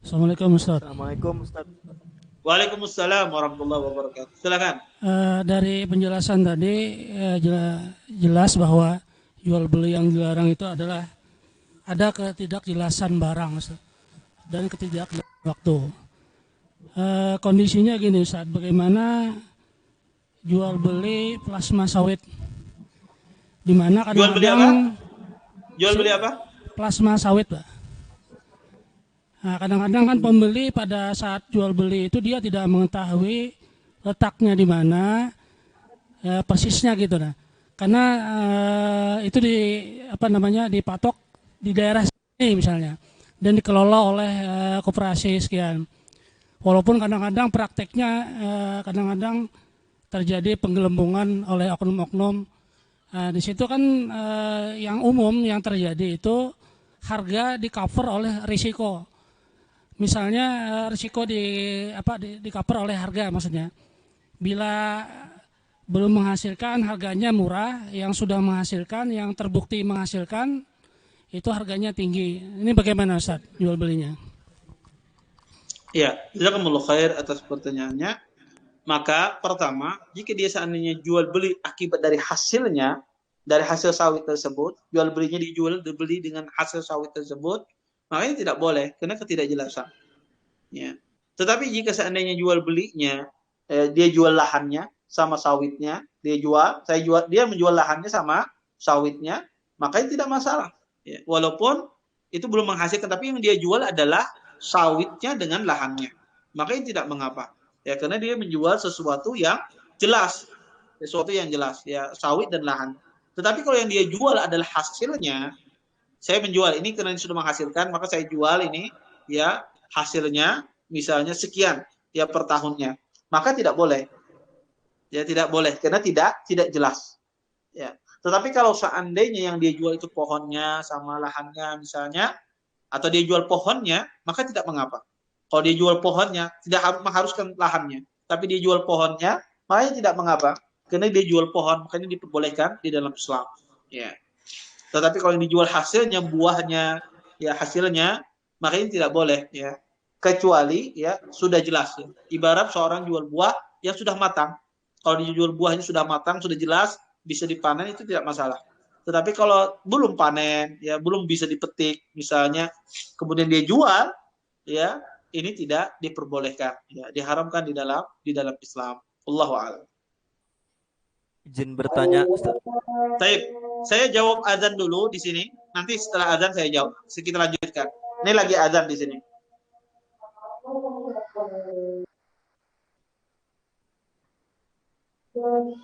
S3: Assalamualaikum Ustaz.
S1: Assalamualaikum Ustaz. Waalaikumsalam warahmatullahi wabarakatuh. Silakan.
S3: Dari penjelasan tadi jelas bahwa jual beli yang dilarang itu adalah ada ketidakjelasan barang Ustaz, dan ketidakjelasan waktu. Kondisinya gini Ustaz, bagaimana jual beli plasma sawit, di mana kadang-kadang
S1: jual beli apa?
S3: Plasma sawit, Pak. Nah, kadang-kadang kan pembeli pada saat jual beli itu dia tidak mengetahui letaknya di mana persisnya gitu nah. Karena itu dipatok di daerah misalnya dan dikelola oleh koperasi sekian. Walaupun kadang-kadang prakteknya kadang-kadang terjadi penggelembungan oleh oknum-oknum. Di situ kan yang umum yang terjadi itu harga di cover oleh risiko. Misalnya risiko di cover oleh harga maksudnya. Bila belum menghasilkan harganya murah, yang sudah menghasilkan, yang terbukti menghasilkan itu harganya tinggi. Ini bagaimana Ustaz jual belinya?
S2: Ya, jazakumullah khair atas pertanyaannya. Maka pertama, jika dia seandainya jual beli akibat dari hasilnya, dari hasil sawit tersebut, jual belinya dibeli dengan hasil sawit tersebut, maka ini tidak boleh karena ketidakjelasan. Ya. Tetapi jika seandainya jual belinya, dia jual lahannya sama sawitnya, dia menjual lahannya sama sawitnya, maka itu tidak masalah. Ya. Walaupun itu belum menghasilkan, tapi yang dia jual adalah sawitnya dengan lahannya, maka ini tidak mengapa. Ya, karena dia menjual sesuatu yang jelas, ya, sawit dan lahan. Tetapi kalau yang dia jual adalah hasilnya, saya menjual ini karena ini sudah menghasilkan, maka saya jual ini, ya, hasilnya misalnya sekian, ya, per tahunnya, maka tidak boleh, ya, tidak boleh karena tidak jelas, ya. Tetapi kalau seandainya yang dia jual itu pohonnya sama lahannya misalnya, atau dia jual pohonnya, maka tidak mengapa. Kalau dia jual pohonnya, tidak mengharuskan lahannya, tapi dia jual pohonnya, makanya tidak mengapa. Karena dia jual pohon, makanya diperbolehkan di dalam Islam. Ya. Tetapi kalau yang dijual hasilnya, buahnya, ya hasilnya, maka ini tidak boleh. Ya. Kecuali ya sudah jelas. Ya. Ibarat seorang jual buah yang sudah matang. Kalau dijual buahnya sudah matang, sudah jelas, bisa dipanen, itu tidak masalah. Tetapi kalau belum panen, ya belum bisa dipetik, misalnya, kemudian dia jual, ya ini tidak diperbolehkan, ya diharamkan di dalam Islam. Allahu a'lam.
S4: Izin bertanya, Ustaz.
S2: Baik, saya jawab azan dulu di sini. Nanti setelah azan saya jawab. Kita lanjutkan. Ini lagi azan di sini. Allah.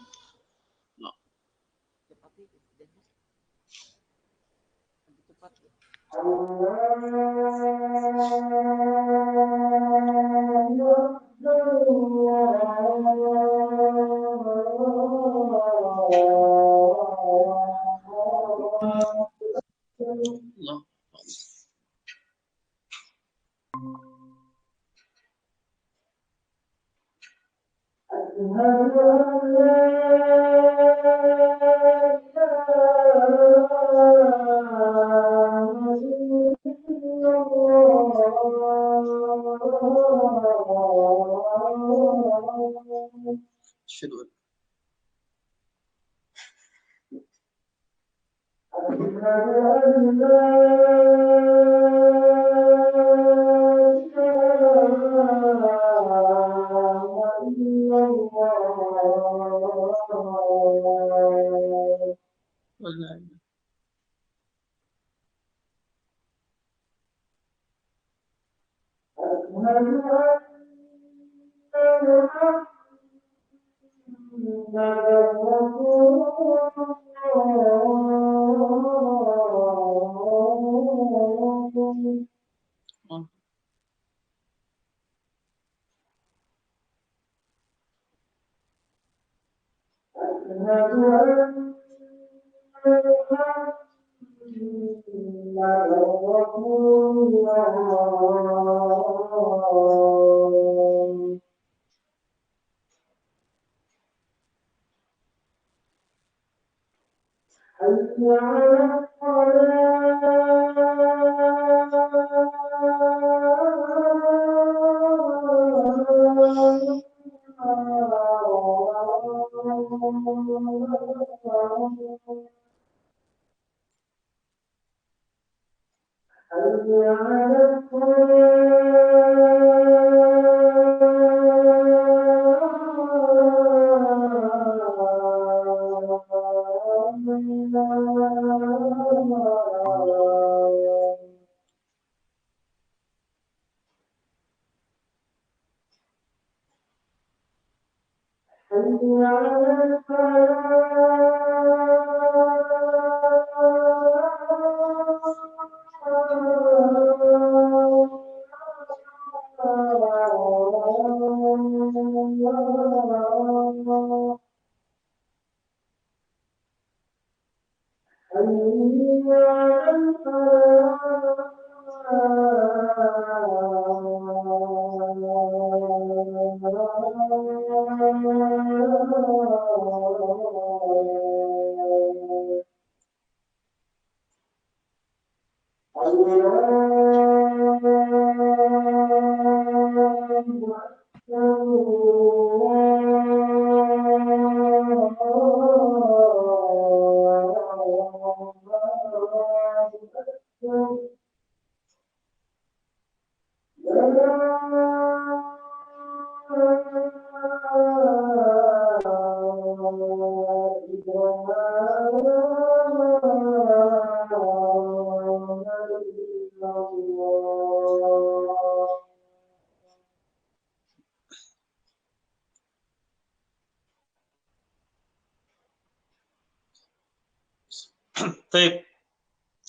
S2: Baik,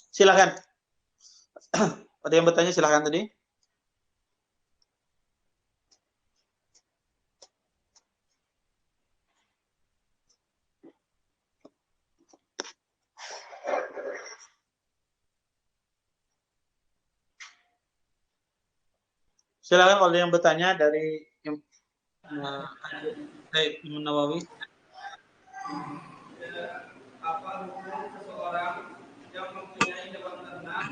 S2: silakan. Ada yang bertanya, silakan tadi. Silakan kalau ada yang bertanya dari Imam Nawawi.
S1: Apa hukum seseorang yang mempunyai hewan ternak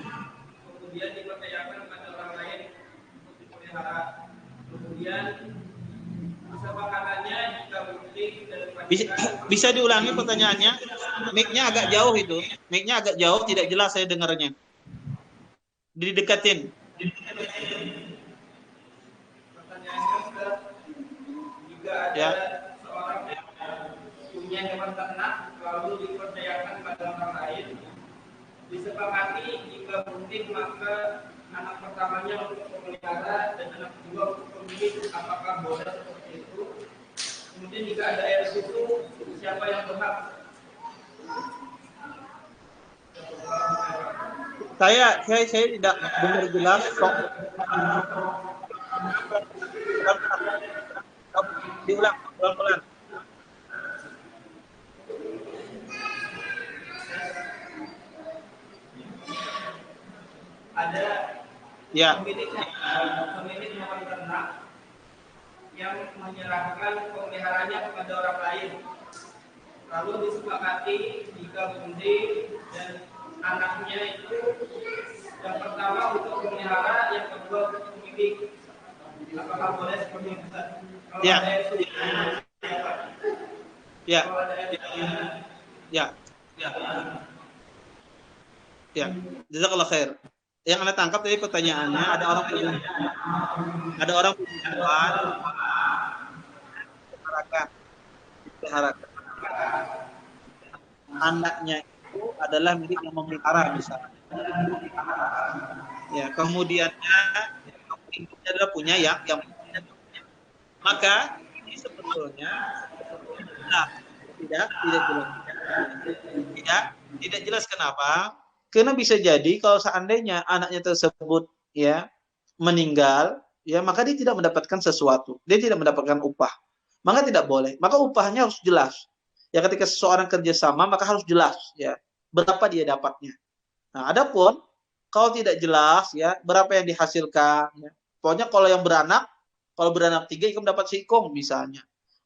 S1: kemudian dipercayakan kepada orang lain untuk dipelihara, kemudian kesepakatannya jika bukti dan
S2: Bisa diulangi pertanyaannya? Mic-nya agak jauh itu. Mic-nya agak jauh, tidak jelas saya dengarnya. Didekatin.
S1: pertanyaannya, jika ada seorang yang punya hewan ternak lalu dipercayakan pada orang lain, disepakati jika mungkin maka anak pertamanya untuk memelihara dan anak kedua untuk pemilik, apakah boleh seperti itu? Kemudian jika ada air susu, siapa yang berhak?
S2: Saya tidak dengar jelas. Diulang pelan-pelan.
S1: Ada
S2: Ya.
S1: pemilik hewan ternak yang menyerahkan pemeliharanya kepada orang lain, lalu disepakati jika bunda dan anaknya itu yang pertama untuk memelihara, yang kedua untuk pemilik, apakah boleh seperti itu? Kalau
S2: Ya.
S1: ada yang
S2: Ya.
S1: kalau ada yang
S2: Ya. Jazakallah khair. Yang Anda tangkap tadi pertanyaannya, ada orang punya hewan, dipeliharakan. Anaknya itu adalah milik yang memelihara misalnya. Ya, kemudiannya induknya adalah punya yang punya. Maka ini sebetulnya tidak jelas kenapa? Karena bisa jadi kalau seandainya anaknya tersebut ya meninggal, ya maka dia tidak mendapatkan sesuatu, dia tidak mendapatkan upah, maka tidak boleh. Maka upahnya harus jelas. Ya ketika seseorang kerjasama maka harus jelas ya berapa dia dapatnya. Nah, adapun kalau tidak jelas ya berapa yang dihasilkan, ya. Pokoknya kalau beranak 3 ikut dapat sikong misalnya,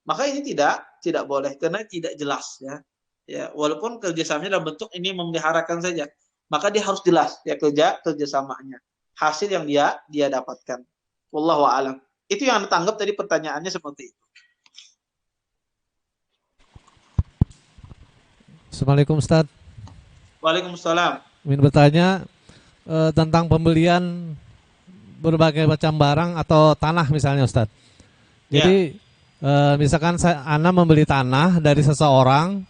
S2: maka ini tidak boleh karena tidak jelas ya. Ya walaupun kerjasamanya dalam bentuk ini memeliharakan saja, maka dia harus jelas ya kerjasamanya, hasil yang dia dapatkan. Wallahu a'lam. Itu yang Anda tanggap tadi pertanyaannya seperti itu.
S5: Assalamualaikum Ustaz.
S2: Waalaikumsalam.
S5: Ingin bertanya tentang pembelian berbagai macam barang atau tanah misalnya Ustaz. Jadi misalkan Ana membeli tanah dari seseorang,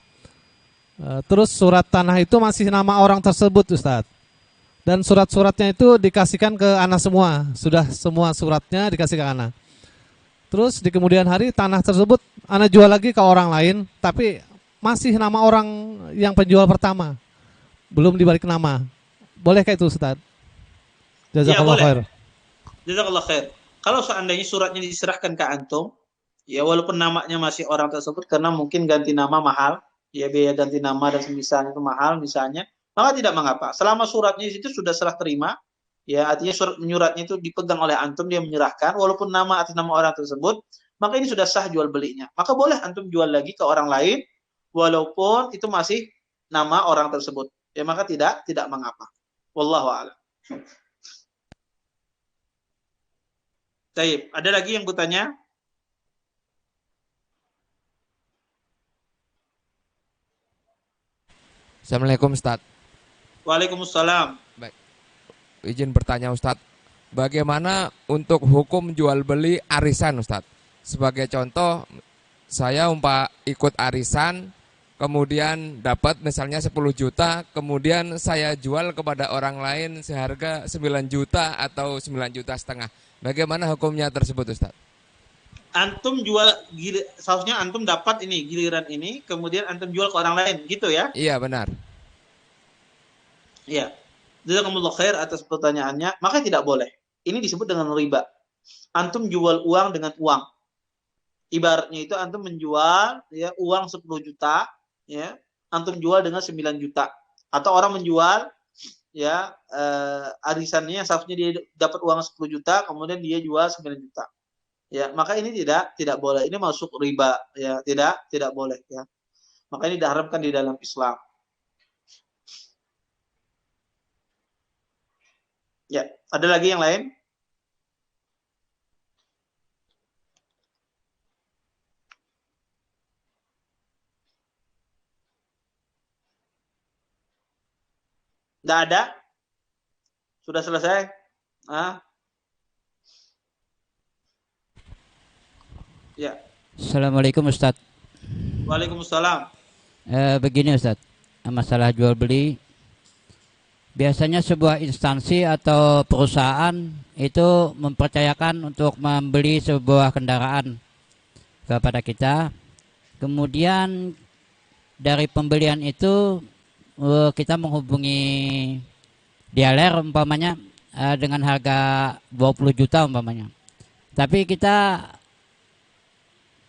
S5: terus surat tanah itu masih nama orang tersebut Ustaz. Dan surat-suratnya itu dikasihkan ke Ana semua. Sudah semua suratnya dikasih ke Ana. Terus di kemudian hari tanah tersebut Ana jual lagi ke orang lain, tapi masih nama orang yang penjual pertama. Belum dibalik nama. Boleh kayak itu Ustaz? Jazakallah khair.
S2: Jazakallah khair. Kalau seandainya suratnya diserahkan ke antum, ya walaupun namanya masih orang tersebut karena mungkin ganti nama mahal, ya biaya ganti nama dan semisalnya itu mahal misalnya, maka tidak mengapa. Selama suratnya itu sudah serah terima, ya artinya surat menyuratnya itu dipegang oleh antum, dia menyerahkan, walaupun nama atas nama orang tersebut, maka ini sudah sah jual belinya. Maka boleh antum jual lagi ke orang lain, walaupun itu masih nama orang tersebut. Ya maka tidak mengapa. Wallahu a'lam. Baik, ada lagi yang bertanya?
S6: Assalamualaikum Ustadz.
S2: Waalaikumsalam.
S6: Baik, izin bertanya Ustadz. Bagaimana untuk hukum jual beli arisan Ustadz? Sebagai contoh, saya ikut arisan, kemudian dapat misalnya 10 juta, kemudian saya jual kepada orang lain seharga 9 juta atau 9 juta setengah. Bagaimana hukumnya tersebut Ustadz?
S2: Antum jual, seharusnya antum dapat ini giliran ini, kemudian antum jual ke orang lain, gitu ya?
S6: Iya benar.
S2: Iya. Jazakumullah khair atas pertanyaannya. Maka tidak boleh. Ini disebut dengan riba. Antum jual uang dengan uang. Ibaratnya itu antum menjual ya uang 10 juta, ya. Antum jual dengan 9 juta. Atau orang menjual ya arisannya seharusnya dia dapat uang 10 juta, kemudian dia jual 9 juta. Ya, maka ini tidak boleh. Ini masuk riba, ya, tidak boleh, ya. Maka ini diharamkan di dalam Islam. Ya, ada lagi yang lain? Tidak ada? Sudah selesai? Ah? Ya.
S7: Assalamualaikum Ustadz.
S2: Waalaikumsalam.
S7: Begini Ustadz, masalah jual beli, biasanya sebuah instansi atau perusahaan itu mempercayakan untuk membeli sebuah kendaraan kepada kita. Kemudian dari pembelian itu kita menghubungi dealer umpamanya dengan harga 20 juta umpamanya. Tapi kita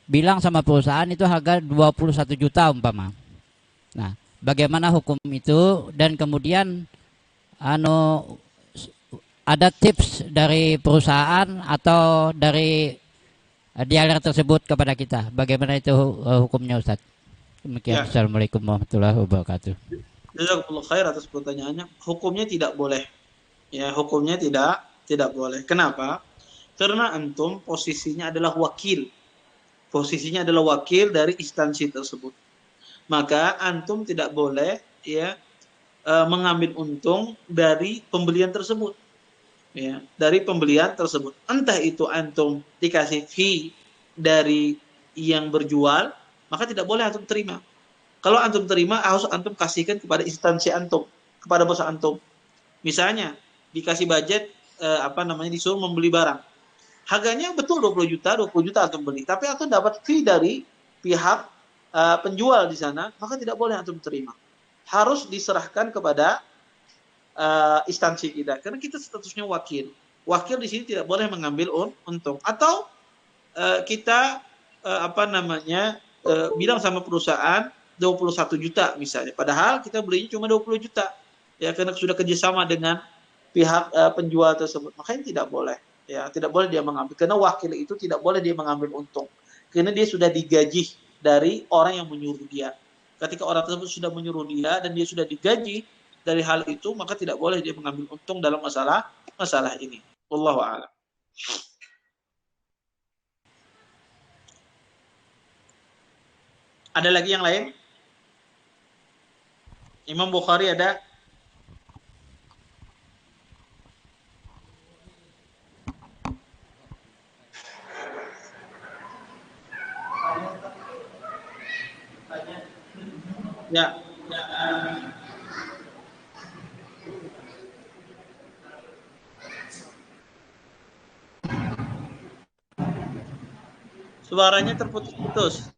S7: bilang sama perusahaan itu harga 21 juta umpama. Nah, bagaimana hukum itu, dan kemudian ada tips dari perusahaan atau dari dealer tersebut kepada kita. Bagaimana itu hukumnya Ustaz? Demikian.
S2: Ya.
S7: Assalamualaikum warahmatullahi wabarakatuh.
S2: Jazakumullah khair atas pertanyaannya. Hukumnya tidak boleh. Ya, hukumnya tidak boleh. Kenapa? Karena antum posisinya adalah wakil. Posisinya adalah wakil dari instansi tersebut. Maka antum tidak boleh ya mengambil untung dari pembelian tersebut. Ya, dari pembelian tersebut. Entah itu antum dikasih fee dari yang berjual, maka tidak boleh antum terima. Kalau antum terima, harus antum kasihkan kepada instansi antum, kepada bos antum. Misalnya dikasih budget disuruh membeli barang. Harganya betul 20 juta antum beli, tapi antum dapat fee dari pihak penjual di sana, maka tidak boleh antum terima. Harus diserahkan kepada instansi kita, karena kita statusnya wakil. Wakil di sini tidak boleh mengambil untung. Atau kita bilang sama perusahaan 21 juta misalnya, padahal kita belinya cuma 20 juta. Ya, karena sudah kerjasama dengan pihak penjual tersebut, makanya tidak boleh. Ya, tidak boleh dia mengambil, karena wakil itu tidak boleh dia mengambil untung, karena dia sudah digaji dari orang yang menyuruh dia. Ketika orang tersebut sudah menyuruh dia dan dia sudah digaji dari hal itu, maka tidak boleh dia mengambil untung dalam masalah ini. Wallahu a'lam. Ada lagi yang lain? Imam Bukhari ada? Ya. Suaranya terputus-putus.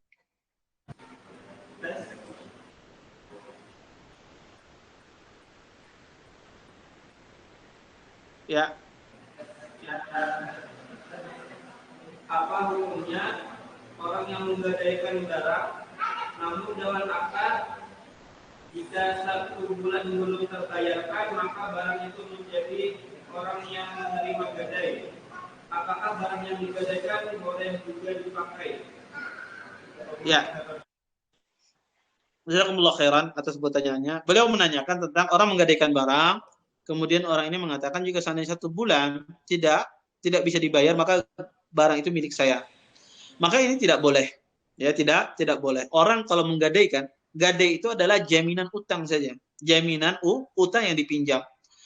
S2: Ya. Apa hukumnya orang yang menggadaikan barang
S1: namun dengan akad jika 1 bulan belum terbayarkan maka barang itu menjadi orang yang menerima gadai. Apakah barang yang digadaikan boleh juga dipakai?
S2: Ya. Jazakumullah khairan atas pertanyaannya. Beliau menanyakan tentang orang menggadaikan barang, kemudian orang ini mengatakan jika seandainya 1 bulan tidak bisa dibayar maka barang itu milik saya. Maka ini tidak boleh. Ya, tidak boleh. Orang kalau menggadaikan, gadai itu adalah jaminan utang saja. Jaminan utang yang dipinjam.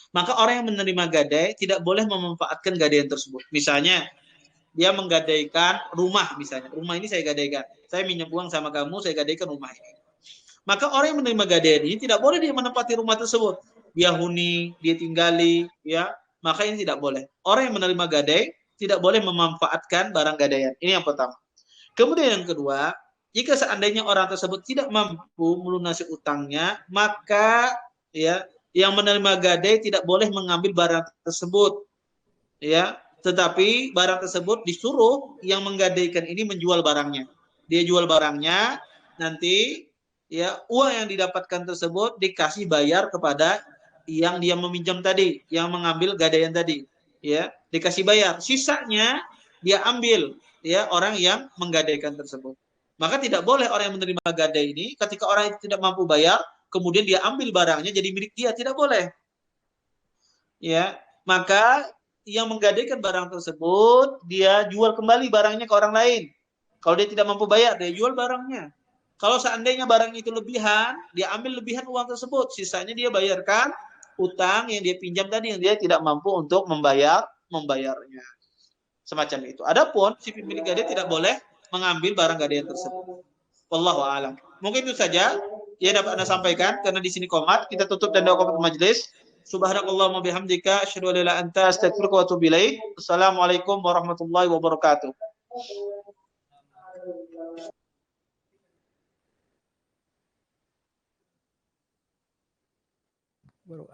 S2: Maka orang yang menerima gadai tidak boleh memanfaatkan gadaian tersebut. Misalnya dia menggadaikan rumah misalnya. Rumah ini saya gadaikan. Saya minjem uang sama kamu, saya gadaikan rumah ini. Maka orang yang menerima gadaian ini tidak boleh dia menempati rumah tersebut. Dia huni, dia tinggali, ya. Maka ini tidak boleh. Orang yang menerima gadai tidak boleh memanfaatkan barang gadaian. Ini yang pertama. Kemudian yang kedua, jika seandainya orang tersebut tidak mampu melunasi utangnya, maka ya yang menerima gadai tidak boleh mengambil barang tersebut. Ya, tetapi barang tersebut disuruh yang menggadaikan ini menjual barangnya. Dia jual barangnya, nanti ya uang yang didapatkan tersebut dikasih bayar kepada yang dia meminjam tadi, yang mengambil gadaian tadi, ya, dikasih bayar. Sisanya dia ambil, ya, orang yang menggadaikan tersebut. Maka tidak boleh orang yang menerima gadai ini ketika orang itu tidak mampu bayar, kemudian dia ambil barangnya jadi milik dia, tidak boleh. Ya, maka yang menggadaikan barang tersebut dia jual kembali barangnya ke orang lain. Kalau dia tidak mampu bayar, dia jual barangnya. Kalau seandainya barang itu lebihan, dia ambil lebihan uang tersebut, sisanya dia bayarkan utang yang dia pinjam tadi yang dia tidak mampu untuk membayarnya. Semacam itu. Adapun si pemilik gadai tidak boleh mengambil barang gadaian tersebut. Wallahu a'lam. Mungkin itu saja yang dapat Anda sampaikan karena di sini komat. Kita tutup dan doa majelis. Subhanakallahumma bihamdika asyhadu an la ilaha illa anta astaghfiruka wa atubu ilaik. Assalamualaikum warahmatullahi wabarakatuh.
S4: Baru